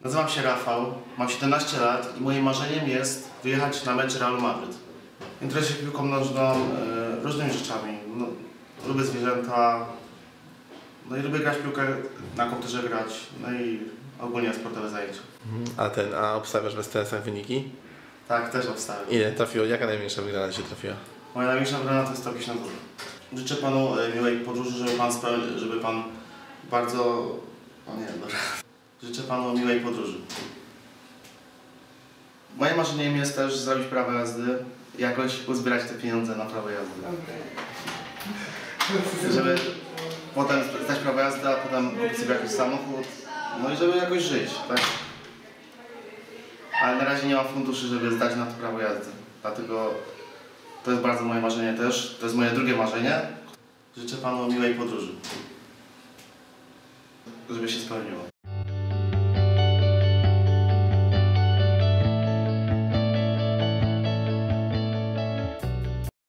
Nazywam się Rafał, mam 17 lat i moim marzeniem jest wyjechać na mecz Realu Madryt. Interesuję się piłką nożną, różnymi rzeczami. Lubię zwierzęta, i lubię grać w piłkę, na komputerze grać, i ogólnie sportowe zajęcia. A obstawiasz bez TSA wyniki? Tak, też obstawiam. Ile trafiło? Jaka najmniejsza wygrana Ci trafiła? Moja największa wygrana to jest 150 zł. Życzę Panu miłej podróży, żeby Pan bardzo... O nie, dobra. Życzę Panu miłej podróży. Moim marzeniem jest też zrobić prawo jazdy i jakoś uzbierać te pieniądze na prawo jazdy. Żeby potem zdać prawo jazdy, a potem kupić sobie jakiś samochód, i żeby jakoś żyć, tak? Ale na razie nie mam funduszy, żeby zdać na to prawo jazdy. Dlatego to jest bardzo moje marzenie też. To jest moje drugie marzenie. Życzę Panu miłej podróży. Żeby się spełniło.